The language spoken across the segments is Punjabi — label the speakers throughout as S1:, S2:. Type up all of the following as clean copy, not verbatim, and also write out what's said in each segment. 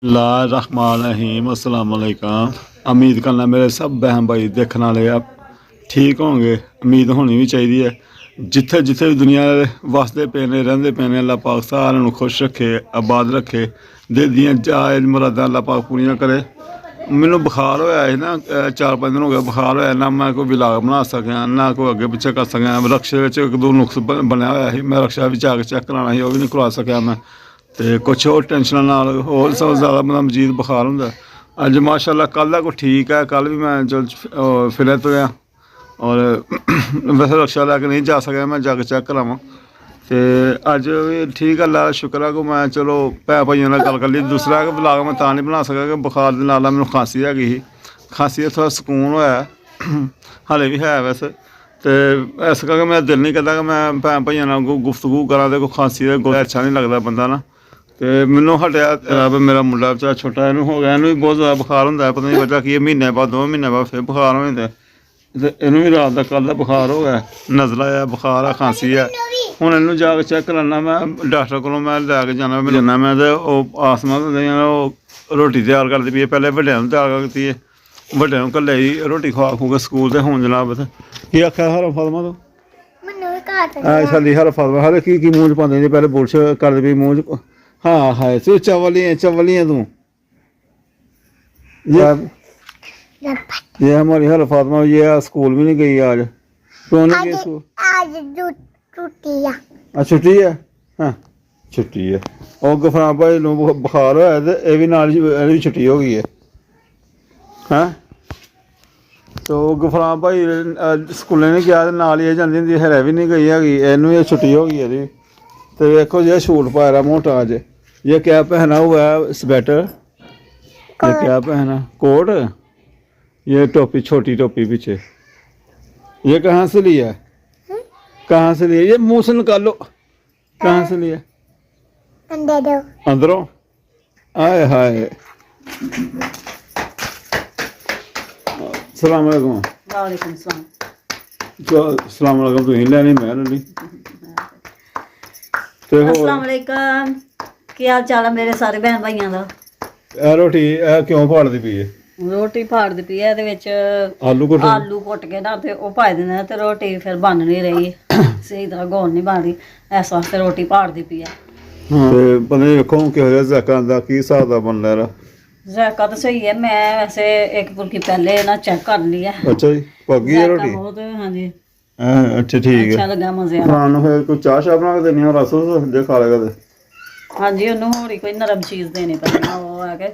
S1: रहीम अस्सलाम वालेकुम। उम्मीद करना मेरे सब बहन भाई देखने वाले आप ठीक होंगे। उम्मीद होनी भी चाहिए है। जिथे जिथे भी दुनिया वसते पे ने रहिंदे पे ने अल्लाह पाक सारिआं नूं खुश रखे, आबाद रखे, दिल दियां जायज़ मुरादां अल्लाह पाक पूरियां करे। मैनू बुखार होया है ना, 4-5 दिन हो गए बुखार होया ना, मैं कोई विलाग बना सकें ना कोई अगे पिछे कर सकें। रक्शे एक दो नुक्स बनया होया ही, मैं रक्शा भी जाके चेक कराना ही, वह भी नहीं करवा सकिया मैं। तो कुछ होर टेंशन नाल होर सब ज़्यादा मतलब मजीद बुखार होंदा। अज माशाअल्लाह कल दा कोई ठीक है, कल भी मैं चल फिरे तो और वैसे रक्शा लैके नहीं जा सकेआ, मैं जाके चेक करावां। तो अज भी ठीक है, अल्लाह दा शुक्र है कि मैं चलो भैन भाइयों नाल गल कर ली। दूसरा कि ब्लाग मैं तां नहीं बना सकेआ कि बुखार दे नाल मैनूं खांसी हैगी ही, खांसी थोड़ा सकून होया हाले भी है वैसे। तो इस करके मेरा दिल नहीं करता कि मैं भैन भाइयों नाल गुफ्तगू करा, तो कोई खांसी दे अच्छा नहीं लगता बंदा ना। तो मैनू हटिया मेरा मुंडा बेचारा छोटा, इनू हो गया, इनू भी बहुत ज़्यादा बुखार होंदा है, पता नहीं वजह की, महीने बाद 2 महीने बाद फिर बुखार हो जाता है। तो इनू भी रात का कल बुखार हो गया, नज़ला है, बुखार है, खांसी है। हुण इनू जाके चेक कराना मैं डॉक्टर को, मैं लैके जाना मैं तो आसमा रोटी तैयार करती पई है, पहले वड्डियां नूं तैयार करती है, वड्डियां नूं घल्ले ही रोटी खवा खू के स्कूल। तो हुण जनाब की आख्या हर फातमा तो साली हर फातमा हर की मूँह च पांदे, पहले बुरश करदी पई मूँह च। हाँ है तू चवली है तू। ये हमारी हर फातमा ये स्कूल भी नहीं गई आज। क्यों नहीं गई स्कूल? आज छुट्टी है। हाँ छुट्टी है। और गफरान भाई नूं बुखार होया ते ये भी नाल भी छुट्टी हो गई है। हाँ तो गफरान भाई स्कूले नहीं गया, नाल ही जाती होंदी, हरे भी नहीं गई हैगी, इनू ये छुट्टी हो गई है। तो देखो ये सूट पाया रहा मोटा आज, ये क्या पहना हुआ है स्वेटर, ये क्या पहना कोट, ये टोपी छोटी टोपी पीछे, ये कहाँ से लिया, कहाँ से लिया, ये मुंह से निकालो, कहाँ से लिया, अंदरों। आए हाय सलाम अलैकुम।
S2: वालेकुम सलाम।
S1: सलाम अलैकुम, तुसीं लैनी मैं ली।
S2: अस्सलाम वालेकुम, की हाल चाल है मेरे सारे भैन भाइयों का।
S1: रोटी क्यों फाड़दी पई है?
S2: रोटी फाड़दी पई है, ਇਹਦੇ ਵਿੱਚ ਆਲੂ ਕੁੱਟ ਕੇ ਨਾ ਤੇ ਉਹ ਪਾ ਦੇਣਾ, ਤੇ ਰੋਟੀ ਫਿਰ ਬਣ ਨਹੀਂ ਰਹੀ ਸਹੀ ਤਰ੍ਹਾਂ ਗੋਲ ਨਹੀਂ ਬਣ ਰਹੀ, ਇਸ ਵਾਸਤੇ ਰੋਟੀ फाड़ਦੀ ਪਈ ਹੈ।
S1: ਤੇ ਬੰਦੇ ਵੇਖੋ ਕਿਹੋ ਜਿਹਾ ਜ਼ਾਇਕਾ ਦਾ ਕੀ ਹਿਸਾਬ ਦਾ ਬਣ ਰਿਹਾ।
S2: ਜ਼ਾਇਕਾ ਤਾਂ ਸਹੀ ਹੈ, ਮੈਂ ਵੈਸੇ ਇੱਕ ਫੁਲਕੀ ਪਹਿਲੇ ਨਾ ਚੈੱਕ ਕਰ ਲਈ ਹੈ।
S1: ਅੱਛਾ ਜੀ, ਪੱਕੀ ਹੈ ਰੋਟੀ
S2: ਬਹੁਤ ਹਾਂਜੀ।
S1: ਅੱਛਾ ਠੀਕ ਹੈ,
S2: ਅੱਛਾ ਲੱਗਾ, ਮਜ਼ੇ ਆ।
S1: ਖਾਣ ਨੂੰ ਫਿਰ ਕੋਈ ਚਾਹ ਬਣਾ ਕੇ ਦੇਣੀ ਆ, ਰਸ ਜੇ ਖਾ ਲੇਗਾ ਤੇ।
S2: ਹਾਂਜੀ ਉਹਨੂੰ ਹੋਰ ਕੋਈ ਨਰਮ ਚੀਜ਼ ਦੇਣੀ ਪੈਣੀ, ਉਹ ਹੈ ਕਿ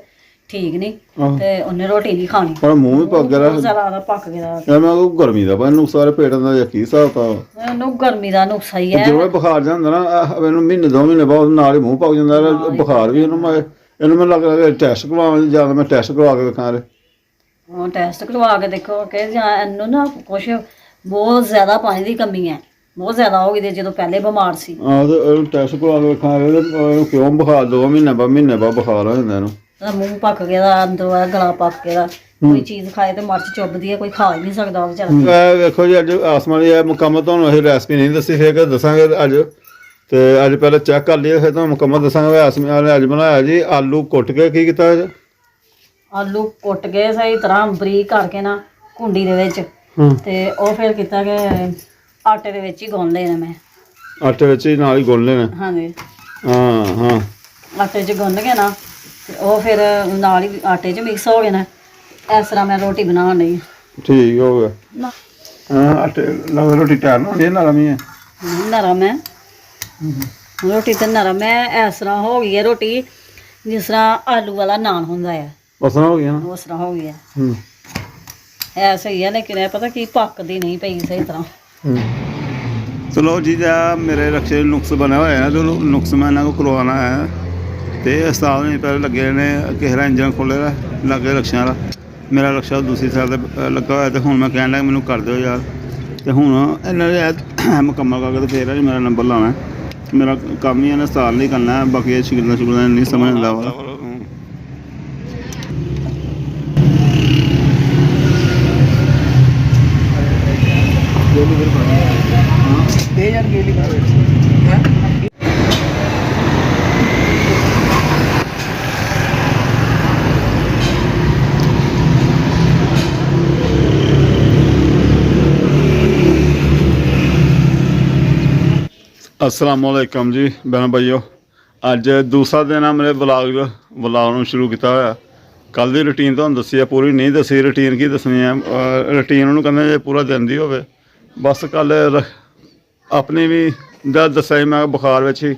S2: ਠੀਕ ਨਹੀਂ ਤੇ ਉਹਨੇ ਰੋਟੀ ਨਹੀਂ ਖਾਣੀ।
S1: ਪਰ ਮੂੰਹ ਵੀ ਪੱਕ ਗਿਆ,
S2: ਜ਼ਿਆਦਾ ਪੱਕ ਗਿਆ।
S1: ਯਾਰ ਮੈਂ ਕੋਈ ਗਰਮੀ ਦਾ ਪਰ ਨੁਕਸਾ ਰੇ ਪੇਟ ਦਾ ਕੀ ਹਿਸਾਬ ਤਾ,
S2: ਉਹਨੂੰ ਗਰਮੀ ਦਾ ਨੁਕਸਾ ਹੀ ਹੈ।
S1: ਜਦੋਂ ਬੁਖਾਰ ਜਾਂਦਾ ਨਾ ਮੈਨੂੰ ਮਹੀਨੇ 2 ਮਹੀਨੇ ਬਾਅਦ ਨਾਲ ਹੀ ਮੂੰਹ ਪੱਕ ਜਾਂਦਾ ਬੁਖਾਰ ਵੀ। ਇਹਨੂੰ ਮੈਨੂੰ ਲੱਗਦਾ ਟੈਸਟ ਕਰਵਾਵਾਂ, ਜਾਂ ਮੈਂ ਟੈਸਟ ਕਰਵਾ ਕੇ ਵੇਖਾਂ।
S2: ਉਹ ਟੈਸਟ ਕਰਵਾ ਕੇ ਦੇਖੋ ਕਿ ਜਾਂ ਇਹਨੂੰ ਨਾ ਕੁਛ ਬਹੁਤ ਜ਼ਿਆਦਾ ਪਾਣੀ ਦੀ ਕਮੀ ਹੈ, ਬਹੁਤ ਜ਼ਿਆਦਾ ਹੋ ਗਈ ਤੇ ਜਦੋਂ ਪਹਿਲੇ ਬਿਮਾਰ ਸੀ।
S1: ਹਾਂ ਤੇ ਟੈਸਟ ਕਰਵਾ ਕੇ ਵੇਖਾਂ ਕਿਉਂ ਬੁਖਾਰ 2 ਮਹੀਨੇ ਬਾਅਦ ਬੁਖਾਰ ਹੋ ਜਾਂਦਾ ਇਹਨੂੰ।
S2: ਮੂੰਹ ਪੱਕ ਗਿਆ, ਅੰਦਰੋਂ ਗਲਾ ਪੱਕ ਗਿਆ, ਕੋਈ ਚੀਜ਼ ਖਾਏ ਤੇ ਮਿਰਚ ਚੁੱਭਦੀ ਹੈ, ਕੋਈ ਖਾ ਹੀ ਨਹੀਂ ਸਕਦਾ ਉਹ ਵਿਚਾਰਾ।
S1: ਵੇਖੋ ਜੀ ਅੱਜ ਆਸਮਾਨ ਦੀ ਮੁਕੰਮਲ ਤੁਹਾਨੂੰ ਇਹ ਰੈਸਪੀ ਨਹੀਂ ਦੱਸੀ, ਫਿਰ ਦੱਸਾਂਗੇ ਅੱਜ। ਤੇ ਅੱਜ ਪਹਿਲਾਂ ਚੈੱਕ ਕਰ ਲਈਏ, ਫਿਰ ਤੁਹਾਨੂੰ ਮੁਕੰਮਲ ਦੱਸਾਂਗੇ। ਆਸਮਾਨ ਨੇ ਅੱਜ ਬਣਾਇਆ ਜੀ ਆਲੂ ਕੁੱਟ ਕੇ, ਕੀ ਕੀਤਾ ਅੱਜ?
S2: ਆਲੂ ਕੁੱਟ ਕੇ ਸਹੀ ਤਰ੍ਹਾਂ ਬਰੀਕ ਕਰਕੇ ਨਾ ਕੁੰਡੀ ਦੇ ਵਿੱਚ, ਤੇ ਉਹ ਫਿਰ ਕੀਤਾ ਕਿ ਆਟੇ ਦੇ ਵਿੱਚ ਹੀ ਗੁੰਨ ਲੈਣਾ। ਮੈਂ
S1: ਆਟੇ ਵਿੱਚ ਹੀ ਨਾਲ ਹੀ ਗੁੰਨ ਲੈਣਾ।
S2: ਹਾਂਜੀ
S1: ਹਾਂ
S2: ਆਟੇ 'ਚ ਗੁੰਨ ਕੇ ਨਾ ਉਹ ਫਿਰ ਨਾਲ ਹੀ ਆਟੇ 'ਚ ਮਿਕਸ ਹੋ ਗਏ ਨਾ, ਇਸ ਤਰ੍ਹਾਂ ਮੈਂ ਰੋਟੀ ਬਣਾਉਣ ਲਈ।
S1: ਠੀਕ ਹੋ ਗਿਆ। ਹਾਂ ਆਟੇ ਨਾਲ ਰੋਟੀ ਤਿਆਰ ਹੋਣੀ ਹੈ, ਨਰਮ ਹੀ ਹੈ।
S2: ਨਰਮ ਹੈ ਰੋਟੀ, ਤੇ ਨਰਮ ਹੈ। ਇਸ ਤਰ੍ਹਾਂ ਹੋ ਗਈ ਹੈ ਰੋਟੀ ਜਿਸ ਤਰ੍ਹਾਂ ਆਲੂ ਵਾਲਾ ਨਾਨ ਹੁੰਦਾ ਹੈ,
S1: ਉਸ ਤਰ੍ਹਾਂ ਹੋ ਗਿਆ ਨਾ,
S2: ਉਸ ਤਰ੍ਹਾਂ ਹੋ ਗਿਆ। ਹੈ ਸਹੀ ਹੈ, ਲੇਕਿਨ ਇਹ ਪਤਾ ਕੀ ਪੱਕਦੀ ਨਹੀਂ ਪਈ ਸਹੀ ਤਰ੍ਹਾਂ।
S1: ਚਲੋ ਜੀ, ਮੇਰੇ ਰਕਸ਼ੇ ਨੁਕਸ ਬਣਿਆ ਹੋਇਆ ਹੈ, ਚਲੋ ਨੁਕਸ ਮੈਂ ਇਹਨਾਂ ਕੋ ਕਰਵਾਉਣਾ ਹੈ। ਤੇ ਉਸਤਾਦ ਨੇ ਪਹਿਲੇ ਲੱਗੇ ਨੇ ਕਿਸੇ ਦਾ ਇੰਜਨ ਖੋਲ੍ਹੇ ਲੱਗੇ ਰਕਸ਼ਿਆਂ ਦਾ, ਮੇਰਾ ਰਕਸ਼ਾ ਦੂਸਰੀ ਸਾਈਡ 'ਤੇ ਲੱਗਾ ਹੋਇਆ। ਤੇ ਹੁਣ ਮੈਂ ਕਹਿਣ ਲੱਗਾ ਮੈਨੂੰ ਕਰ ਦਿਓ ਯਾਰ। ਤੇ ਹੁਣ ਇਹਨਾਂ ਦੇ ਮੁਕੰਮਲ ਕਰਕੇ ਤੇ ਫਿਰ ਮੇਰਾ ਨੰਬਰ ਲਾਉਣਾ। ਮੇਰਾ ਕੰਮ ਹੀ ਇਹਨੇ ਸਾਲ ਨਹੀਂ ਕਰਨਾ, ਬਾਕੀ ਇਹ ਸ਼ਿਕਲਣਾ ਨਹੀਂ ਸਮਝ ਆਉਂਦਾ ਵਾ। अस्सलाम वालेकुम जी बहन भाइयों। ਅੱਜ ਦੂਸਰਾ ਦਿਨ ਆ ਮੇਰੇ ਵਲੌਗ ਨੂੰ ਸ਼ੁਰੂ ਕੀਤਾ ਹੋਇਆ। ਕੱਲ੍ਹ ਦੀ ਰੂਟੀਨ ਤੁਹਾਨੂੰ ਦੱਸੀ ਆ, ਪੂਰੀ ਨਹੀਂ ਦੱਸੀ। ਰੂਟੀਨ ਕੀ ਦੱਸਣੀ ਆ, ਰੂਟੀਨ ਉਹਨੂੰ ਕਹਿੰਦੇ ਜੇ ਪੂਰਾ ਦਿਨ ਦੀ ਹੋਵੇ। ਬਸ ਕੱਲ੍ਹ ਆਪਣੀ ਵੀ ਦੱਸਿਆ ਸੀ ਮੈਂ ਬੁਖਾਰ ਵਿੱਚ ਹੀ।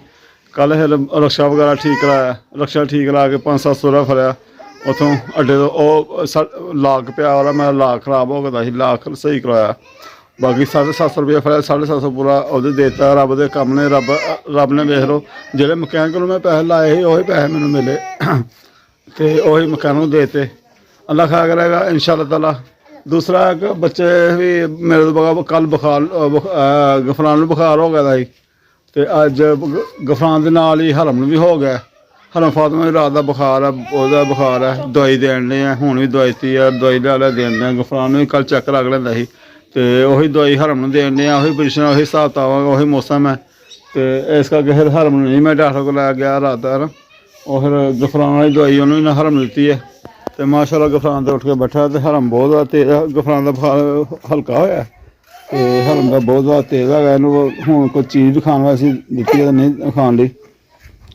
S1: ਕੱਲ੍ਹ ਫਿਰ ਰਕਸ਼ਾ ਵਗੈਰਾ ਠੀਕ ਕਰਾਇਆ, ਰਕਸ਼ਾ ਠੀਕ ਕਰਾ ਕੇ 500-700 ਰੁਪਇਆ ਫੜਿਆ ਉੱਥੋਂ ਅੱਡੇ ਤੋਂ। ਉਹ ਲਾਕ ਪਿਆ ਉਹਦਾ, ਮੇਰਾ ਲਾਕ ਖਰਾਬ ਹੋ ਗਿਆ ਸੀ, ਲਾਕ ਸਹੀ ਕਰਵਾਇਆ। ਬਾਕੀ 750 ਰੁਪਇਆ ਫੜਿਆ, 750 ਪੂਰਾ ਉਹਦੇ ਦੇ ਦਿੱਤਾ। ਰੱਬ ਦੇ ਕੰਮ ਨੇ, ਰੱਬ ਨੇ ਵੇਖ ਲਓ, ਜਿਹੜੇ ਮਕੈਨਿਕ ਨੂੰ ਮੈਂ ਪੈਸੇ ਲਾਏ ਸੀ ਉਹੀ ਪੈਸੇ ਮੈਨੂੰ ਮਿਲੇ ਅਤੇ ਉਹੀ ਮਕੈਨਿਕ ਨੂੰ ਦੇ ਦਿੱਤੇ। ਅੱਲਾ ਖਾ ਕਰੇਗਾ ਇੰਸ਼ਾਅੱਲਾ ਤਾਲਾ। ਦੂਸਰਾ ਇੱਕ ਬੱਚੇ ਵੀ ਮੇਰੇ ਤੋਂ ਕੱਲ੍ਹ ਗਫਰਾਨ ਨੂੰ ਬੁਖਾਰ ਹੋ ਗਿਆ ਸੀ, ਅਤੇ ਅੱਜ ਗਫਰਾਨ ਦੇ ਨਾਲ ਹੀ ਹਰਮ ਨੂੰ ਵੀ ਹੋ ਗਿਆ। ਹਰਮ ਫਾਤਮਾ ਦੀ ਰਾਤ ਦਾ ਬੁਖਾਰ ਆ, ਉਹਦਾ ਬੁਖਾਰ ਹੈ। ਦਵਾਈ ਦੇਣ ਦੇ ਆ, ਹੁਣ ਵੀ ਦਵਾਈ ਦਿੱਤੀ ਆ, ਦਵਾਈ ਲਿਆ ਦੇਣ ਦੇ। ਗਫਰਾਨ ਨੂੰ ਵੀ ਕੱਲ੍ਹ ਚੈੱਕ ਲੱਗ ਲੈਂਦਾ ਸੀ, ਅਤੇ ਉਹੀ ਦਵਾਈ ਹਰਮ ਨੂੰ ਦੇਣ ਦੇ ਆ। ਉਹੀ ਪੋਜੀਸ਼ਨ, ਉਹੀ ਹਿਸਾਬ ਕਿਤਾਬ, ਉਹੀ ਮੌਸਮ ਹੈ। ਅਤੇ ਇਸ ਕਰਕੇ ਫਿਰ ਹਰਮ ਨੂੰ ਨਹੀਂ ਮੈਂ ਡਾਕਟਰ ਕੋਲ ਲੈ ਗਿਆ ਰਾਤ ਦਾ। ਉਹ ਫਿਰ ਗਫਰਾਨ ਵਾਲੀ ਦਵਾਈ ਉਹਨੂੰ ਵੀ ਨਾ ਹਰਮ ਨੂੰ ਦਿੱਤੀ ਹੈ, ਅਤੇ ਮਾਸ਼ਾਅੱਲਾ ਗਫਰਾਨ 'ਤੇ ਉੱਠ ਕੇ ਬੈਠਾ। ਅਤੇ ਹਰਮ ਬਹੁਤ ਜ਼ਿਆਦਾ ਤੇਜ਼, ਗਫਰਾਨ ਦਾ ਬੁਖਾਰ ਹਲਕਾ ਹੋਇਆ ਅਤੇ ਹਰਮ ਦਾ ਬਹੁਤ ਜ਼ਿਆਦਾ ਤੇਜ਼ ਹੈਗਾ। ਇਹਨੂੰ ਹੁਣ ਕੋਈ ਚੀਜ਼ ਵੀ ਖਾਣ ਵਾਸਤੇ ਦਿੱਤੀ ਹੈ, ਨਹੀਂ ਖਾਣ ਲਈ।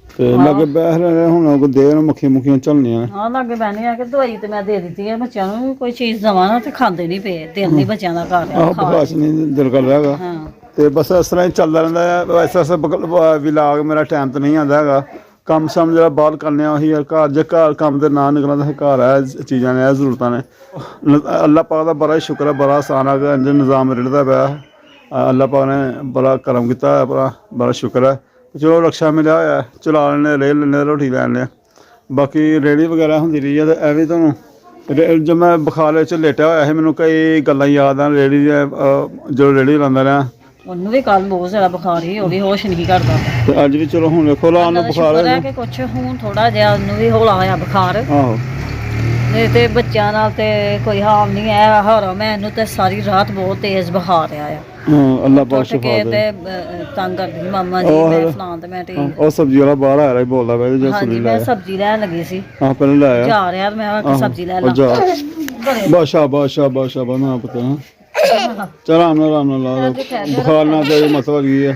S1: ਅਤੇ ਲਾਗੇ ਬੈਠ ਰਹੇ ਹੁਣ ਕੋਈ ਦੇ ਨੂੰ ਮੁੱਖੀਆਂ ਝੱਲਣੀਆਂ।
S2: ਹਾਂ ਲਾਗੇ ਬਹਿਨੇ ਆ ਕਿ ਦਵਾਈ ਤੇ ਮੈਂ ਦੇ ਦਿੱਤੀ ਹੈ ਬੱਚਿਆਂ ਨੂੰ। ਕੋਈ ਚੀਜ਼ ਦੇਵਾਂ ਨਾ ਤੇ ਖਾਂਦੇ ਨਹੀਂ ਪਏ, ਦਿਲ ਨਹੀਂ ਬੱਚਿਆਂ ਦਾ ਕਰ ਰਿਹਾ।
S1: ਬਰਦਾਸ਼ਤ ਨਹੀਂ ਦਿਲ ਕਰ ਰਿਹਾ ਹੈਗਾ। ਅਤੇ ਬਸ ਇਸ ਤਰ੍ਹਾਂ ਹੀ ਚੱਲਦਾ ਰਹਿੰਦਾ ਹੈ। ਐਸਾ ਵਲੌਗ ਮੇਰਾ ਟਾਈਮ 'ਤੇ ਨਹੀਂ ਆਉਂਦਾ ਹੈਗਾ। ਕੰਮ ਸ਼ਮ ਜਿਹੜਾ ਬਾਹਰ ਕਰਨੇ ਆ ਉਹੀ ਘਰ, ਜੇ ਘਰ ਕੰਮ 'ਤੇ ਨਾ ਨਿਕਲਣਾ ਤਾਂ ਘਰ ਹੈ ਚੀਜ਼ਾਂ ਨੇ, ਇਹ ਜ਼ਰੂਰਤਾਂ ਨੇ। ਅੱਲਾ ਪਾਕ ਦਾ ਬੜਾ ਹੀ ਸ਼ੁਕਰ ਹੈ, ਬੜਾ ਆਸਾਨ ਹੈ। ਇੰਜ ਨਿਜ਼ਾਮ ਰਿੜਦਾ ਪਿਆ। ਅੱਲਾ ਪਾਕ ਨੇ ਬੜਾ ਕਰਮ ਕੀਤਾ ਹੈ, ਬੜਾ ਸ਼ੁਕਰ ਹੈ। ਚਲੋ ਰਕਸ਼ਾ ਮਿਲਿਆ ਹੋਇਆ, ਚਲਾ ਲੈਂਦੇ, ਰਹਿ ਲੈਂਦੇ, ਰੋਟੀ ਲੈ ਲੈਂਦੇ। ਬਾਕੀ ਰੇਹੜੀ ਵਗੈਰਾ ਹੁੰਦੀ ਰਹੀ ਹੈ। ਅਤੇ ਐਵੇਂ ਤੁਹਾਨੂੰ ਜਦ ਮੈਂ ਬੁਖਾਰ ਵਿੱਚ ਲੇਟਿਆ ਹੋਇਆ ਸੀ, ਮੈਨੂੰ ਕਈ ਗੱਲਾਂ ਯਾਦ ਆ ਰੇਹੜੀ ਦੀਆਂ। ਜਦੋਂ ਰੇਹੜੀ ਲਾਉਂਦਾ ਰਿਹਾ,
S2: ਉਹਨੂੰ ਵੀ ਕੱਲ੍ਹ ਬਹੁਤ ਜ਼ਿਆਦਾ ਬੁਖਾਰ ਸੀ, ਉਹ ਵੀ ਹੋਸ਼ ਨਹੀਂ ਕਰਦਾ।
S1: ਅਤੇ ਅੱਜ ਵੀ ਚਲੋ ਹੁਣ ਵੇਖੋ ਲਾ ਨੂੰ ਬੁਖਾਰ
S2: ਹੈ ਕਿ ਕੁਛ ਹੁਣ ਥੋੜ੍ਹਾ ਜਿਹਾ ਉਹਨੂੰ ਵੀ ਹੌਲਾ ਹੋਇਆ ਬੁਖਾਰ।
S1: ਆਹੋ,
S2: ਨਹੀਂ ਤੇ ਬੱਚਿਆਂ ਨਾਲ ਤੇ ਕੋਈ ਹਾਲ ਨਹੀਂ ਹੈ। ਹਰਮ ਮੈਨੂੰ ਤੇ ਸਾਰੀ ਰਾਤ ਬਹੁਤ ਤੇਜ਼ ਬੁਖਾਰ ਆਇਆ।
S1: ਅੱਲਾ ਪਾਕ ਸ਼ਿਫਾ ਦੇ।
S2: ਤੰਗ ਕਰਦੀ ਮਾਮਾ ਜੀ ਮੈਂ ਫਲਾਣ ਤੇ ਮੈਂ ਠੀਕ।
S1: ਉਹ ਸਬਜ਼ੀ ਵਾਲਾ ਬਾਹਰ ਆ ਰਿਹਾ ਬੋਲਦਾ ਪਿਆ ਜੀ।
S2: ਹਾਂਜੀ ਮੈਂ ਸਬਜ਼ੀ ਲੈਣ ਲੱਗੀ ਸੀ।
S1: ਹਾਂ ਪਹਿਲਾਂ ਲੈ ਆਇਆ
S2: ਜਾ ਰਿਹਾ ਮੈਂ ਕਿ ਸਬਜ਼ੀ ਲੈ ਲਾਂ।
S1: ਬਾਦਸ਼ਾਹ ਮੈਂ ਪਤਾ ਚਲ ਆਰਾਮ ਨਾਲ ਲਾ ਬੁਖਾਰ ਨਾਲ ਤੇ ਮਸਲਾ ਕੀ ਹੈ।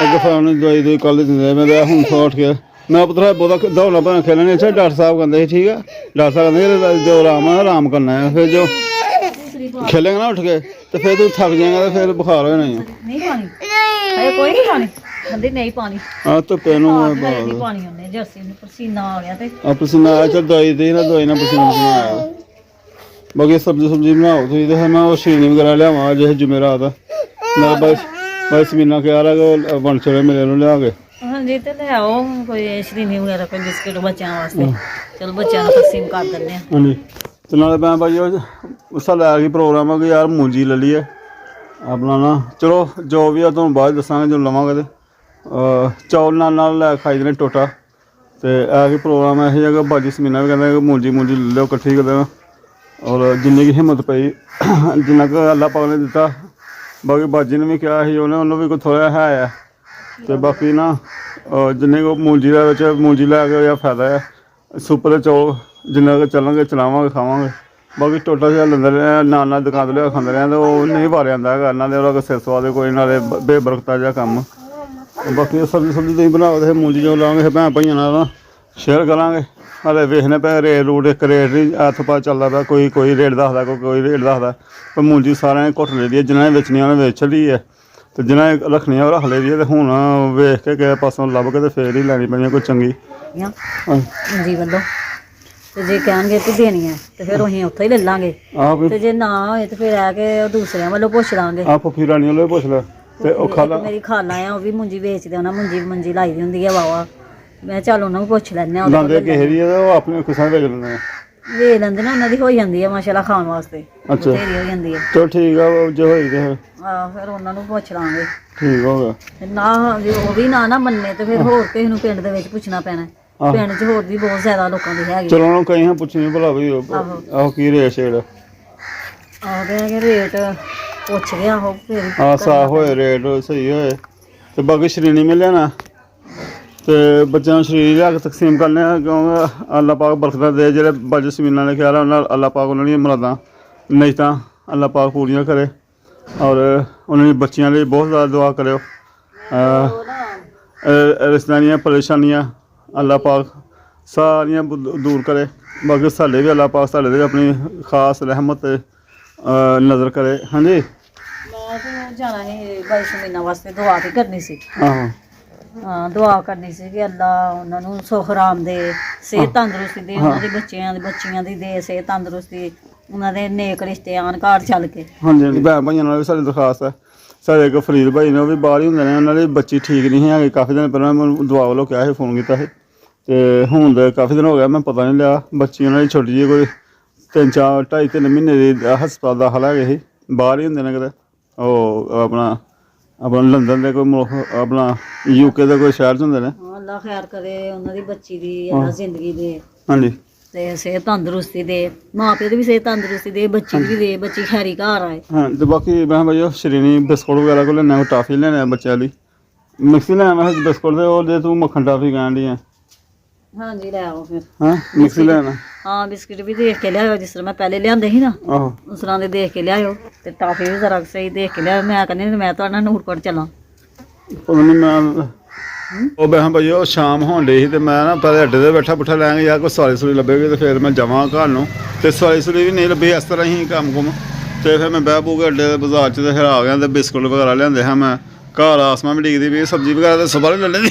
S1: ਅੱਗੇ ਫਿਰ ਉਹਨੇ ਦਵਾਈ ਕੱਲ੍ਹ ਦਿੰਦੇ। ਮੈਂ ਹੁਣ ਉੱਠ ਕੇ ਮੈਂ ਪੁੱਤਰਾ ਬਹੁਤਾ ਦੌੜਨਾ ਭਾਣਾ ਖੇਲਣੇ। ਅੱਛਾ ਡਾਕਟਰ ਸਾਹਿਬ ਕਹਿੰਦੇ ਸੀ ਠੀਕ ਆ, ਡਾਕਟਰ ਸਾਹਿਬ ਕਹਿੰਦੇ ਜੋ ਆਰਾਮ ਕਰਨਾ ਹੈ। ਫਿਰ ਜੋ ਖੇਲੇਗਾ ਨਾ ਉੱਠ ਕੇ ਤੇ ਫਿਰ ਤੂੰ ਥੱਕ ਜਾਏਗਾ, ਤੇ ਫਿਰ ਬੁਖਾਰ ਹੋ ਜਾਣਾ।
S2: ਨਹੀਂ ਪਾਣੀ ਕੋਈ ਨਹੀਂ ਪਾਣੀ ਕਹਿੰਦੇ ਨਹੀਂ ਪਾਣੀ।
S1: ਹਾਂ ਧੁੱਪੇ ਨੂੰ
S2: ਪਾਣੀ ਉਹਨੇ ਜਰਸੀ ਨੂੰ ਪਸੀਨਾ ਆ ਗਿਆ ਤੇ
S1: ਪਸੀਨਾ ਆਇਆ। ਚੱਲ ਦਵਾਈ ਦੇ ਨਾ, ਦਵਾਈ ਨਾਲ ਪਸੀਨਾ ਆਇਆ। ਬਾਕੀ ਸਬਜ਼ੀ ਬਣਾਓ ਤੁਸੀਂ। ਤੇ ਮੈਂ ਉਹ ਸ਼ੀਨੀ ਵਗੈਰਾ ਲਿਆਵਾਂ ਅੱਜ ਜੁਮੇਰਾਤ। ਮੈਂ ਬਸ ਸਮੀਨਾ ਕਿਹਾ ਰਿਹਾ ਬਣ ਚਲੇ ਮੇਰੇ ਨੂੰ ਲਿਆ ਕੇ। ਹਾਂਜੀ
S2: ਤੇ ਲੈ ਆਓ ਕੋਈ ਸ਼ੀਨੀ ਵਗੈਰਾ, ਕੋਈ ਬਿਸਕਿਟ ਬੱਚਿਆਂ ਵਾਸਤੇ। ਚਲੋ ਬੱਚਿਆਂ ਨੂੰ ਤਕਸੀਮ ਕਰ ਦਿੰਦੇ ਹਾਂ। ਹਾਂਜੀ
S1: ਤੇ ਨਾਲੇ ਮੈਂ ਭਾਈ ਉਸਾ ਲੈ ਕੇ ਪ੍ਰੋਗਰਾਮ ਆ ਕਿ ਯਾਰ ਮੂੰਜੀ ਲੈ ਲਈਏ ਆਪਣਾ ਨਾ। ਚਲੋ ਜੋ ਵੀ ਆ ਤੁਹਾਨੂੰ ਬਾਅਦ ਦੱਸਾਂਗੇ ਜਦੋਂ ਲਵਾਂਗੇ। ਤੇ ਚੌਲ ਨਾਲ ਲੈ ਖਾਈ ਦੇ ਨੇ ਟੋਟਾ। ਅਤੇ ਇਹ ਕਿ ਪ੍ਰੋਗਰਾਮ ਇਹੋ ਜਿਹਾ ਬਾਜੀ ਸਮੀਨਾ ਵੀ ਕਹਿੰਦਾ ਕਿ ਮੂੰਜੀ ਲੈ ਲਓ ਇਕੱਠੀ ਕਰ ਦੇਣਾ। ਔਰ ਜਿੰਨੀ ਕੁ ਹਿੰਮਤ ਪਈ ਜਿੰਨਾ ਕੁ ਅੱਲਾ ਪਾਕ ਨੇ ਦਿੱਤਾ। ਬਾਕੀ ਬਾਜੀ ਨੇ ਵੀ ਕਿਹਾ ਸੀ, ਉਹਨੂੰ ਵੀ ਕੋਈ ਥੋੜ੍ਹਾ ਹੈ। ਅਤੇ ਬਾਕੀ ਨਾ ਜਿੰਨੇ ਕੁ ਮੂੰਜੀ ਦੇ ਵਿੱਚ ਮੂੰਜੀ ਲੈ ਕੇ ਜਾਂ ਫਾਇਦਾ ਹੈ। ਸੁੱਪ ਦੇ ਚੌਲ ਜਿੰਨਾ ਕੁ ਚੱਲਾਂਗੇ ਚਲਾਵਾਂਗੇ ਖਾਵਾਂਗੇ। ਬਾਕੀ ਟੋਟਾ ਜਿਹਾ ਲੈਂਦੇ ਰਹੇ ਨਾਲ ਦੁਕਾਨ ਤੋਂ ਲਿਆ ਖਾਂਦੇ ਰਹੇ। ਅਤੇ ਉਹ ਨਹੀਂ ਵਾਰਿਆ ਜਾਂਦਾ ਹੈਗਾ ਇਹਨਾਂ ਦੇ। ਉਹਦਾ ਸਿਰ ਸਵਾਦ ਕੋਈ ਨਾਲੇ ਬੇਬਰਕਤਾ ਜਿਹਾ ਕੰਮ। ਬਾਕੀ ਸਬਜ਼ੀ ਤੁਸੀਂ ਬਣਾਓ ਅਤੇ ਮੂੰਜੀ ਜੋ ਲਾਵਾਂਗੇ ਭੈਣ ਭਾਈਆਂ ਨਾਲ ਸ਼ੇਅਰ ਕਰਾਂਗੇ। ਹਾਲੇ ਵੇਖਣੇ ਪਏ ਰੇਟ ਰੂਟ। ਇੱਕ ਰੇਟ ਨਹੀਂ ਹੱਥ ਪਾ ਚੱਲਦਾ ਪਿਆ। ਕੋਈ ਰੇਟ ਦੱਸਦਾ, ਕੋਈ ਰੇਟ ਦੱਸਦਾ। ਪਰ ਮੂੰਜੀ ਸਾਰਿਆਂ ਨੇ ਘੁੱਟ ਲਈ ਦੀ ਹੈ। ਜਿਹਨਾਂ ਨੇ ਵੇਚਣੀ ਉਹਨੇ ਵੇਚ ਲਈ ਹੈ, ਅਤੇ ਜਿਹਨਾਂ ਨੇ ਰੱਖਣੀ ਉਹ ਰੱਖ ਲਈ ਦੀ ਹੈ। ਅਤੇ ਹੁਣ ਵੇਖ ਕੇ ਕਿਸੇ ਪਾਸੋਂ ਲੱਭ ਕੇ ਅਤੇ ਫੇਰ ਹੀ ਲੈਣੀ ਪੈਣੀ ਕੋਈ ਚੰਗੀ
S2: ਜੀ ਵੱਲੋਂ। ਤੇ ਜੇ ਕਹਿਣਗੇ ਤੇ ਦੇਣੀ ਹੈ ਤੇ ਫਿਰ ਅਸੀਂ ਉੱਥੇ ਹੀ ਲੈ ਲਾਂਗੇ। ਤੇ ਜੇ ਨਾ ਹੋਏ ਤੇ ਫਿਰ ਆ ਕੇ ਦੂਸਰਿਆਂ ਵੱਲੋਂ ਪੁੱਛ ਲਾਂਗੇ।
S1: ਫੁੱਫੀ ਰਾਣੀ ਵੱਲੋਂ ਪੁੱਛ ਲੈ। ਤੇ ਉਹ ਖਾਲਾ
S2: ਮੇਰੀ ਖਾਲਾ ਆ, ਉਹ ਵੀ ਮੂੰਜੀ ਵੇਚਦੇ। ਉਹਨਾਂ ਮੰਜੀ ਲਾਈ ਦੀ ਹੁੰਦੀ ਹੈ ਵਾਵਾ। ਮੈਂ ਚੱਲ ਉਹਨਾਂ ਨੂੰ ਪੁੱਛ ਲੈਂਦੇ ਹਾਂ।
S1: ਲਾਉਂਦੇ ਕਿਸੇ ਦੀ ਉਹ ਆਪਣੇ ਕਿਸਾਨ ਵੇਚ ਲੈਂਦੇ ਆ।
S2: ਵੇਚ ਲੈਂਦੇ ਨਾ, ਉਹਨਾਂ ਦੀ ਹੋ ਜਾਂਦੀ ਹੈ ਮਾਸ਼ਾਅੱਲਾ ਖਾਣ ਵਾਸਤੇ।
S1: ਅੱਛਾ
S2: ਬਥੇਰੀ ਹੋ ਜਾਂਦੀ ਹੈ।
S1: ਚਲੋ ਠੀਕ ਆ ਜੇ ਹੋਈ ਤੇ
S2: ਫਿਰ ਉਹਨਾਂ ਨੂੰ ਪੁੱਛ ਲਾਂਗੇ।
S1: ਠੀਕ ਹੋ ਗਿਆ।
S2: ਨਾ ਜੇ ਉਹ ਵੀ ਨਾ ਮੰਨੇ ਤੇ ਫਿਰ ਹੋਰ ਕਿਸੇ ਨੂੰ ਪਿੰਡ ਦੇ ਵਿੱਚ ਪੁੱਛਣਾ ਪੈਣਾ। ਪਿੰਡ 'ਚ ਹੋਰ ਵੀ ਬਹੁਤ ਜ਼ਿਆਦਾ ਲੋਕਾਂ ਦੀ ਹੈਗੀ।
S1: ਚਲੋ ਉਹਨੂੰ ਕਹੀਂ ਪੁੱਛਣੀ ਭਲਾ ਵੀ ਆਹੋ ਕੀ ਰੇਟ ਸ਼ੇੜ
S2: ਆਹਦੇ ਰੇਟ ਪੁੱਛ ਗਿਆ ਉਹ ਫਿਰ
S1: ਸਾਫ਼ ਹੋਏ ਰੇਟ ਸਹੀ ਹੋਏ। ਤੇ ਬਾਕੀ ਸ਼੍ਰੇਣੀ ਮਿਲਿਆ ਨਾ ਤੇ ਬੱਚਿਆਂ ਨੂੰ ਸ਼ਰੀਰ ਲਿਆ ਕੇ ਤਕਸੀਮ ਕਰਨੇ ਆ। ਕਿਉਂਕਿ ਅੱਲਾ ਪਾਕ ਬਰਕਤਾਂ ਦੇ। ਜਿਹੜੇ ਬਾਜੀ ਜ਼ਮੀਨਾਂ ਨੇ ਖਿਆਲ ਉਹਨਾਂ ਅੱਲਾ ਪਾਕ ਉਹਨਾਂ ਦੀਆਂ ਮੁਰਾਦਾਂ ਨਹੀਂ ਤਾਂ ਅੱਲਾ ਪਾਕ ਪੂਰੀਆਂ ਕਰੇ। ਔਰ ਉਹਨਾਂ ਦੀ ਬੱਚਿਆਂ ਲਈ ਬਹੁਤ ਜ਼ਿਆਦਾ ਦੁਆ ਕਰਿਓ। ਰਿਸ਼ਤੇਦਾਰੀਆਂ ਪਰੇਸ਼ਾਨੀਆਂ ਅੱਲਾਹ ਪਾਕ ਸਾਰੀਆਂ ਦੂਰ ਕਰੇ। ਬਾਕੀ ਸਾਡੇ ਵੀ ਅੱਲਾਹ ਪਾਕ ਸਾਡੇ 'ਤੇ ਆਪਣੀ ਖਾਸ ਰਹਿਮਤ ਨਜ਼ਰ ਕਰੇ। ਹਾਂਜੀ
S2: ਮੈਂ ਤੇ ਜਾਣਾ ਸੀ 22 ਮਹੀਨਾ ਵਾਸਤੇ ਦੁਆ ਵੀ ਕਰਨੀ ਸੀ।
S1: ਆਹੋ
S2: ਹਾਂ ਦੁਆ ਕਰਨੀ ਸੀ ਕਿ ਅੱਲਾ ਉਹਨਾਂ ਨੂੰ ਸੁਖ ਆਰਾਮ ਦੇ, ਸਿਹਤ ਤੰਦਰੁਸਤੀ ਦੇ, ਉਹਨਾਂ ਦੇ ਬੱਚਿਆਂ ਦੀ ਦੇ ਸਿਹਤ ਤੰਦਰੁਸਤੀ, ਉਹਨਾਂ ਦੇ ਨੇਕ ਰਿਸ਼ਤੇ ਆਣ ਘਰ ਚੱਲ ਕੇ।
S1: ਹਾਂਜੀ ਹਾਂਜੀ ਭੈਣ ਭਾਈਆਂ ਨਾਲ ਵੀ ਸਾਡੀ ਦਰਖਾਸਤ ਹੈ। ਸਾਡੇ ਇੱਕ ਫਰੀਦ ਭਾਈ ਨੇ ਉਹ ਵੀ ਬਾਹਰ ਹੀ ਹੁੰਦੇ ਨੇ, ਉਹਨਾਂ ਦੀ ਬੱਚੀ ਠੀਕ ਨਹੀਂ ਹੈਗੀ। ਕਾਫੀ ਦਿਨ ਪਹਿਲਾਂ ਮੈਨੂੰ ਦੁਆ ਵੱਲੋਂ ਕਿਹਾ ਸੀ, ਫੋਨ ਕੀਤਾ ਸੀ ਤੇ ਹੁਣ ਦੇ ਕਾਫੀ ਦਿਨ ਹੋ ਗਿਆ, ਮੈਂ ਪਤਾ ਨਹੀਂ ਲਿਆ। ਬੱਚੀ ਉਹਨਾਂ ਦੀ ਛੋਟੀ ਜਿਹੀ ਕੋਈ 2.5 ਮਹੀਨੇ ਦੀ ਹਸਪਤਾਲ ਦਾਖਲ ਹੈਗੇ ਸੀ। ਬਾਹਰ ਹੀ ਹੁੰਦੇ ਨੇ ਕਿਤੇ, ਉਹ ਆਪਣਾ ਲੰਦਨ ਦੇ ਕੋਈ ਆਪਣਾ UK ਦੇ ਕੋਈ ਸ਼ਹਿਰ 'ਚ ਹੁੰਦੇ ਨੇ।
S2: ਹਾਂ ਅੱਲਾ ਖੈਰ ਕਰੇ ਉਹਨਾਂ ਦੀ ਬੱਚੀ ਦੀ, ਅੱਲਾ ਜ਼ਿੰਦਗੀ ਦੇ
S1: ਹਾਂਜੀ
S2: ਤੇ ਸਿਹਤ ਤੰਦਰੁਸਤੀ ਦੇ, ਮਾਂ ਪਿਓ ਦੀ ਵੀ ਸਿਹਤ ਤੰਦਰੁਸਤੀ ਦੇ, ਬੱਚੀ ਦੀ ਵੀ ਦੇ, ਬੱਚੀ ਖੈਰੀ ਘਰ ਆਏ।
S1: ਹਾਂ ਤੇ ਬਾਕੀ ਮੈਂ ਭਾਈ ਸ਼੍ਰੀਨੀ ਬਿਸਕੁਟ ਵਗੈਰਾ ਕੋਲ ਲੈਣਾ, ਟਾਫੀ ਲੈਣਾ ਬੱਚਿਆਂ ਲਈ, ਮਿਕਸੀ ਲੈਣਾ ਮੈਂ ਬਿਸਕੁਟ ਦੇ, ਉਹ ਦੇ ਤੂੰ ਮੱਖਣ ਟਾਫੀ ਕਹਿਣ ਡਈ ਆ।
S2: ਹਾਂਜੀ ਲੈ ਆਓ ਫਿਰ।
S1: ਹਾਂ ਮਿਕਸੀ ਲੈਣਾ।
S2: ਹਾਂ ਬਿਸਕਿਟ ਵੀ ਦੇਖ ਕੇ ਲਿਆਇਓ, ਜਿਸ ਤਰ੍ਹਾਂ ਮੈਂ ਪਹਿਲੇ ਲਿਆਂਦੇ ਸੀ ਨਾ
S1: ਆਹੋ
S2: ਉਸ ਤਰ੍ਹਾਂ ਦੇ ਦੇਖ ਕੇ ਲਿਆਇਓ, ਤੇ ਟਾਫੀ ਵੀ ਜ਼ਰਾ ਸਹੀ ਦੇਖ ਕੇ ਲਿਆਇਓ। ਮੈਂ ਕਹਿੰਦੀ ਮੈਂ ਤੁਹਾਡੇ ਨਾਲ ਨੂਰਕੋਟ ਚੱਲਾਂ।
S1: ਪਤਾ ਨਹੀਂ ਮੈਂ ਉਹ ਮੈਂ ਭਾਈ ਉਹ ਸ਼ਾਮ ਹੋਣ ਡਈ ਸੀ ਤੇ ਮੈਂ ਨਾ ਪਹਿਲੇ ਅੱਡੇ 'ਤੇ ਬੈਠਾ ਪੁੱਠਾ ਲੈਂਗੇ ਯਾਰ ਕੋਈ ਸਵਾਰੀ ਸੂਰੀ ਲੱਭੇਗੀ ਤੇ ਫਿਰ ਮੈਂ ਜਾਵਾਂ ਘਰ ਨੂੰ, ਤੇ ਸਵਾਰੀ ਸੂਰੀ ਵੀ ਨਹੀਂ ਲੱਭੀ। ਇਸ ਤਰ੍ਹਾਂ ਹੀ ਕੰਮ ਕੁਮ ਤੇ ਫਿਰ ਮੈਂ ਬਹਿ ਬੂ ਕੇ ਅੱਡੇ ਦੇ ਬਾਜ਼ਾਰ 'ਚ ਤੇ ਫਿਰ ਆ ਗਿਆ ਤੇ ਬਿਸਕੁਟ ਵਗੈਰਾ ਲਿਆਂਦੇ ਹਾਂ। ਮੈਂ ਘਰ ਆਸਮਾਨ ਵੀ ਡਿੱਗਦੀ ਪਈ, ਸਬਜ਼ੀ ਵਗੈਰਾ ਤਾਂ ਸੁਬਾਹ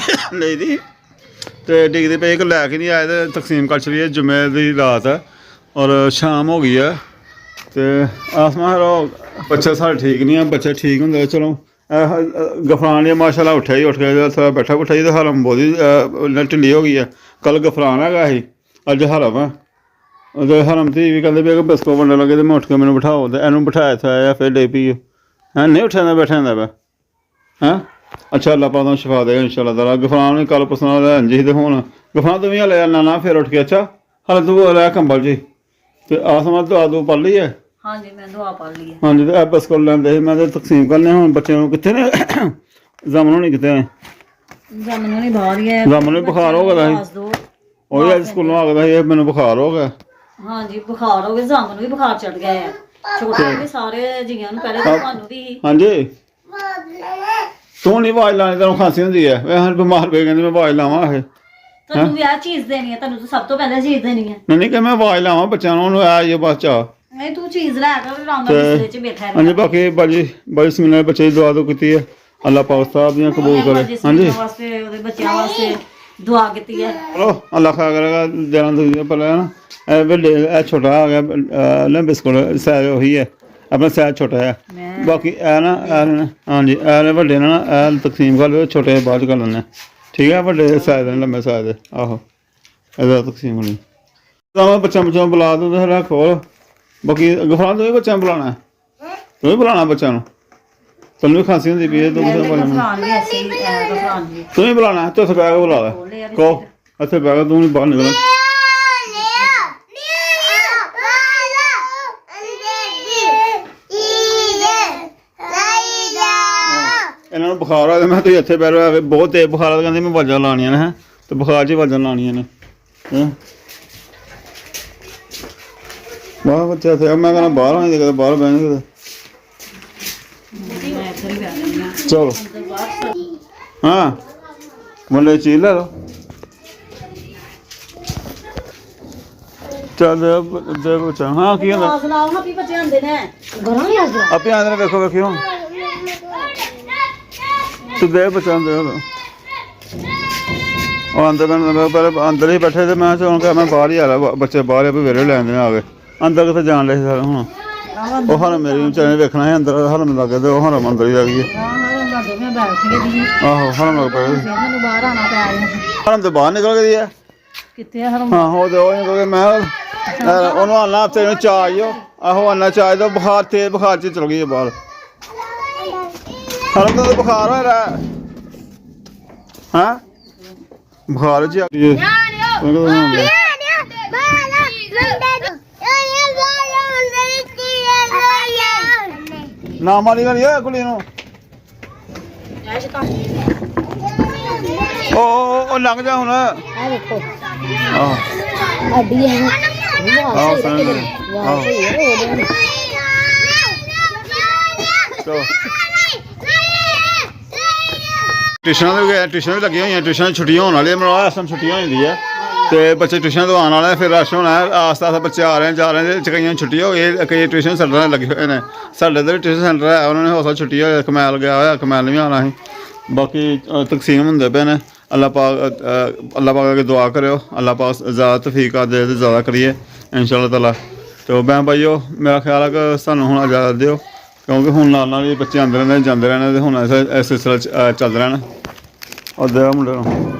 S1: ਲਈ ਦੀ ਤੇ ਡਿੱਗਦੀ ਪਈ, ਇੱਕ ਲੈ ਕੇ ਨਹੀਂ ਆਏ ਤੇ ਤਕਸੀਮ ਕਰ ਚਲੀ। ਜੁਮੇ ਦੀ ਰਾਤ ਹੈ ਔਰ ਸ਼ਾਮ ਹੋ ਗਈ ਹੈ ਤੇ ਆਸਮਾਨ ਉਹ ਬੱਚੇ ਸਾਡੇ ਠੀਕ ਨਹੀਂ ਆ। ਬੱਚੇ ਠੀਕ ਹੁੰਦੇ ਚਲੋ। ਗਫਰਾਨ ਨੇ ਮਾਸ਼ਾਅੱਲਾ ਉੱਠਿਆ ਹੀ, ਉੱਠ ਕੇ ਥੋੜ੍ਹਾ ਬੈਠਾ ਬੁੱਠਾ ਹੀ, ਤੇ ਹਰਮ ਬਹੁਤੀ ਢਿੱਲੀ ਹੋ ਗਈ ਹੈ। ਕੱਲ੍ਹ ਗਫਰਾਨ ਹੈਗਾ ਸੀ, ਅੱਜ ਹਰਮ ਹੈ। ਉਹਦੇ ਹਰਮ 'ਤੇ ਵੀ ਕਹਿੰਦੇ ਵੀ ਬਿਸਕੁਟ ਵੰਡਣ ਲੱਗੇ ਤੇ ਮੈਂ ਉੱਠ ਕੇ ਮੈਨੂੰ ਬਿਠਾਓ, ਤੇ ਇਹਨੂੰ ਬਿਠਾਇਆ ਇੱਥੇ ਆਇਆ ਫਿਰ ਡੇ ਪੀ ਹੈਂ ਨਹੀਂ ਉੱਠਿਆ ਜਾਂਦਾ ਬੈਠਿਆ ਜਾਂਦਾ ਵਾ ਹੈਂ। ਅੱਛਾ ਅੱਲਾਹ ਪਾਕ ਸ਼ਿਫਾ ਦੇਗਾ ਇੰਸ਼ਾਅੱਲਾ ਤਾਲਾ। ਗਫਰਾਨ ਨੇ ਕੱਲ੍ਹ ਪੁੱਛਣਾ ਇੰਝ ਸੀ ਤੇ ਹੁਣ ਗਫਰਾਨ ਤੂੰ ਵੀ ਹਲੇ ਜਾਣਾ ਨਾ ਫਿਰ ਉੱਠ ਕੇ। ਅੱਛਾ ਹਾਲੇ ਤੂੰ ਲੈ ਕੰਬਲ ਜੀ ਤੇ ਆਸਮਾਨ ਦੁਆ ਦੂ ਪੜ੍ਹ ਲਈ ਹੈ।
S2: ਹਾਂਜੀ ਮੈਂ ਦੁਆ ਪੜ੍ਹ ਲਈ ਹੈ।
S1: ਹਾਂਜੀ ਤੇ ਇਹ ਬਿਸਕੁਟ ਲੈਂਦੇ ਸੀ ਮੈਂ ਤੇ ਤਕਸੀਮ ਕਰਨੇ। ਹੁਣ ਬੱਚਿਆਂ ਨੂੰ ਕਿੱਥੇ ਨੇ ਜਮਨ ਹੋਣੀ ਕਿਤੇ
S2: ਜਮਨ ਨਹੀਂ ਬਾਹਰ ਹੀ ਹੈ।
S1: ਜਮਨ ਨੂੰ ਬੁਖਾਰ ਹੋ ਗਿਆ ਸੀ, ਉਹ ਵੀ ਅੱਜ ਸਕੂਲੋਂ ਆ ਗਿਆ ਸੀ, ਮੈਨੂੰ ਬੁਖਾਰ ਹੋ ਗਿਆ।
S2: ਹਾਂਜੀ ਬੁਖਾਰ ਹੋ ਗਿਆ, ਜਮਨ ਨੂੰ ਵੀ ਬੁਖਾਰ ਚੜ ਗਿਆ ਹੈ। ਛੋਟੇ ਵੀ ਸਾਰੇ ਜੀਆਂ ਨੂੰ, ਪਹਿਲੇ ਤਾਂ ਤੁਹਾਨੂੰ ਵੀ। ਹਾਂਜੀ ਤੂੰ ਨਹੀਂ ਆਵਾਜ਼ ਲਾਣੀ, ਤੈਨੂੰ ਖਾਂਸੀ ਹੁੰਦੀ ਹੈ। ਵੇ ਹਾਂ ਬਿਮਾਰ ਪਏ ਕਹਿੰਦੇ ਮੈਂ ਆਵਾਜ਼ ਲਾਵਾਂ। ਇਹ ਤੁਹਾਨੂੰ ਵੀ ਆਹ ਚੀਜ਼ ਦੇਣੀ ਹੈ, ਤੁਹਾਨੂੰ ਤਾਂ ਸਭ ਤੋਂ ਪਹਿਲਾਂ ਚੀਜ਼ ਦੇਣੀ ਹੈ।
S1: ਨਹੀਂ ਕਿ ਮੈਂ ਆਵਾਜ਼ ਲਾਵਾਂ ਬੱਚਿਆਂ ਨੂੰ, ਉਹਨੂੰ ਆ ਜੇ ਬਸ ਚਾਹ
S2: ਨਹੀਂ ਤੂੰ ਚੀਜ਼ ਲੈ ਕੇ ਆਰਾਮ ਨਾਲ ਬਿਸਤਰੇ 'ਚ ਬੈਠਾ ਰਹਿ।
S1: ਹਾਂਜੀ ਬਾਕੀ ਬਾਜੀ ਬਿਸਮਿਲ੍ਲਾਹ ਬੱਚੇ ਦੀ ਦੁਆ ਤੋਂ ਕੀਤੀ ਹੈ, ਅੱਲਾਹ ਪਾਕ ਸਾਹਿਬ ਦੀਆਂ ਕਬੂਲ ਕਰੇ। ਹਾਂਜੀ
S2: ਵਾਸਤੇ ਉਹਦੇ ਬੱਚਿਆਂ ਵਾਸਤੇ ਦੁਆ ਕੀਤੀ ਹੈ।
S1: ਚਲੋ ਅੱਲਾਹ ਖਾ ਕਰੇਗਾ ਦੇਣਾ ਤੁਸੀਂ ਪਹਿਲਾਂ ਨਾ। ਇਹ ਵੱਡੇ ਇਹ ਛੋਟਾ ਆ ਗਿਆ ਨਾ ਬਿਸਕੁਟ ਸਾਈਜ਼ ਉਹੀ ਹੈ, ਆਪਣਾ ਸਾਈਜ਼ ਛੋਟਾ ਹੈ। ਬਾਕੀ ਇਹ ਨਾ ਹਾਂਜੀ ਇਹ ਵੱਡੇ ਨਾ ਇਹ ਤਕਸੀਮ ਕਰ ਲਓ, ਛੋਟੇ ਬਾਅਦ 'ਚ ਕਰ ਲੈਂਦੇ ਠੀਕ ਹੈ। ਵੱਡੇ ਸਾਈਜ਼ ਦੇ ਲੰਮੇ ਸਾਈਜ਼ ਦੇ ਆਹੋ ਇਹਦਾ ਤਕਸੀਮ ਹੋਣੀ। ਤਾਂ ਬੱਚਿਆਂ ਨੂੰ ਬੁਲਾ ਦੋ ਤੇ ਰੱਖ ਖੋਲ। ਬਾਕੀ ਗਫਰਾਨ ਤੂੰ ਵੀ ਬੱਚਿਆਂ ਨੂੰ ਬੁਲਾਉਣਾ, ਤੂੰ ਵੀ ਬੁਲਾਉਣਾ ਬੱਚਿਆਂ ਨੂੰ। ਤੈਨੂੰ ਵੀ ਖਾਂਸੀ ਹੁੰਦੀ ਪਈ ਹੈ, ਤੂੰ ਤੂੰ ਵੀ ਬੁਲਾਉਣਾ। ਤੂੰ ਇੱਥੇ ਬਹਿ ਕੇ ਬੁਲਾ ਲੈ, ਕਹੋ ਇੱਥੇ ਬਹਿ ਕੇ ਤੂੰ ਨਹੀਂ ਬਾਹਰ ਨਿਕਲਣਾ। ਇਹਨਾਂ ਨੂੰ ਬੁਖਾਰ ਆ, ਮੈਂ ਤੁਸੀਂ ਇੱਥੇ ਬਹਿ ਰਿਹਾ, ਬਹੁਤ ਤੇਜ਼ ਬੁਖਾਰ ਆ। ਕਹਿੰਦੇ ਮੈਂ ਆਵਾਜ਼ਾਂ ਲਾਉਣੀਆਂ ਨੇ ਹੈ, ਤੇ ਬੁਖਾਰ 'ਚ ਹੀ ਆਵਾਜ਼ਾਂ ਲਾਉਣੀਆਂ ਨੇ ਹੈਂ। ਬਾਹਰ ਬੱਚੇ ਇੱਥੇ ਮੈਂ ਕਹਿੰਦਾ ਬਾਹਰ ਆਉਂਦੇ ਕਿਤੇ, ਬਾਹਰ ਬਹਿਣੇ ਕਿਤੇ। ਚਲੋ ਹਾਂ ਮੁੰਡੇ ਚੀਜ਼ ਲੈ ਲਓ। ਚੱਲ ਦੇ ਬੱਚਾ ਹਾਂ ਕੀ ਹੁੰਦਾ
S2: ਬੱਚੇ ਆਉਂਦੇ ਨੇ
S1: ਆਪੇ ਆਉਂਦੇ ਨੇ। ਵੇਖੋ ਵੇਖਿਓ ਤੂੰ ਦੇ ਬੱਚਾ ਦੇ ਉਹ ਅੰਦਰ ਮੈਂ ਪਹਿਲੇ ਅੰਦਰ ਹੀ ਬੈਠੇ ਤੇ ਮੈਂ ਚੋਣ ਕਿਹਾ ਮੈਂ ਬਾਹਰ ਹੀ ਆ ਰਿਹਾ। ਬੱਚੇ ਬਾਹਰ ਵੀ ਵੇਰੇ ਲੈਂਦੇ ਨੇ ਆ ਗਏ ਅੰਦਰ ਕਿੱਥੇ ਜਾਣ ਲਈ ਸਾਰੇ। ਹੁਣ ਉਹ ਹਰਮ ਮੇਰੀ ਵਿਚਾਰੇ ਵੇਖਣਾ ਸੀ ਅੰਦਰ ਹਰਮ ਲੱਗੇ ਤੇ ਉਹ ਹਰਮ ਅੰਦਰ ਹੀ ਆ ਗਈ। ਆਹੋ ਹਰਮ ਲੱਗ ਪਿਆ ਹਰਮ ਤੇ ਬਾਹਰ ਨਿਕਲ ਗਈ ਹੈ
S2: ਕਿੱਥੇ ਹਰਮ।
S1: ਹਾਂ ਉਹ ਤੇ ਉਹ ਨਿਕਲ ਗਏ। ਮੈਂ ਉਹਨੂੰ ਆਨਾ ਤੈਨੂੰ ਚਾਹ ਆਈਓ ਆਹੋ ਆਨਾ ਚਾਹ ਦੋ ਬੁਖਾਰ ਤੇਜ਼ ਬੁਖਾਰ 'ਚ ਚਲ ਗਈ ਹੈ ਬਾਹਰ। ਹਰਮ ਦਾ ਬੁਖਾਰ ਹੋ ਰਿਹਾ ਹਾਂ ਬੁਖਾਰ 'ਚ ਆ ਗਈ ਨਾ ਮਾਰੀ ਵਾਲੀ ਹੈ ਕੁੜੀ ਨੂੰ। ਉਹ ਲੰਘ ਜਾ ਹੁਣ। ਆਹ ਵੇਖੋ ਆਹ ਅੱਡੀ ਹੈ ਆਹ ਚਲੋ ਟਿਊਸ਼ਨਾਂ ਵੀ ਲੱਗੀਆਂ ਹੋਈਆਂ, ਟਿਊਸ਼ਨਾਂ ਦੀ ਛੁੱਟੀਆਂ ਹੋਣ ਵਾਲੀਆਂ, ਮੈਨੂੰ ਇਸ ਟਾਈਮ ਛੁੱਟੀਆਂ ਹੋ ਜਾਂਦੀ ਤੇ ਬੱਚੇ ਟਿਊਸ਼ਨ ਤੋਂ ਆਉਣ ਵਾਲੇ, ਫਿਰ ਰਸ਼ ਹੋਣਾ ਹੈ, ਆਸਤਾ ਆਸਤਾ ਬੱਚੇ ਆ ਰਹੇ ਨੇ ਜਾ ਰਹੇ ਨੇ, ਕਈਆਂ ਛੁੱਟੀਆਂ ਹੋ ਗਈ, ਕਈ ਟਿਊਸ਼ਨ ਸੈਂਟਰਾਂ ਲੱਗੇ ਹੋਏ ਨੇ। ਸਾਡੇ ਇੱਧਰ ਟਿਊਸ਼ਨ ਸੈਂਟਰ ਹੈ, ਉਹਨਾਂ ਨੇ ਹੌਸਲਾ ਛੁੱਟੀ ਹੋਈ, ਕਮੈਲ ਗਿਆ ਹੋਇਆ, ਕਮੈਲ ਨੇ ਵੀ ਆਉਣਾ ਸੀ। ਬਾਕੀ ਤਕਸੀਮ ਹੁੰਦੇ ਪਏ ਨੇ। ਅੱਲਾਹ ਪਾਕ ਅੱਗੇ ਦੁਆ ਕਰਿਓ, ਅੱਲਾਹ ਪਾਕ ਜ਼ਿਆਦਾ ਤੌਫੀਕ ਦੇ ਤੇ ਜ਼ਿਆਦਾ ਕਰੀਏ ਇੰਸ਼ਾਅੱਲਾਹ ਤਾਲਾ। ਤੇ ਬਹਿਣ ਭਾਈਓ, ਮੇਰਾ ਖਿਆਲ ਹੈ ਕਿ ਸਾਨੂੰ ਹੁਣ ਇਜਾਜ਼ਤ ਦਿਓ, ਕਿਉਂਕਿ ਹੁਣ ਨਾਲ ਹੀ ਬੱਚੇ ਆਉਂਦੇ ਰਹਿੰਦੇ ਜਾਂਦੇ ਰਹਿੰਦੇ, ਤੇ ਹੁਣ ਇਸ ਸਿਲਸਿਲਾ ਚੱਲਦਾ ਰਹਿਣਾ। ਉਹ ਦੇ ਮੁੰਡੇ ਨੂੰ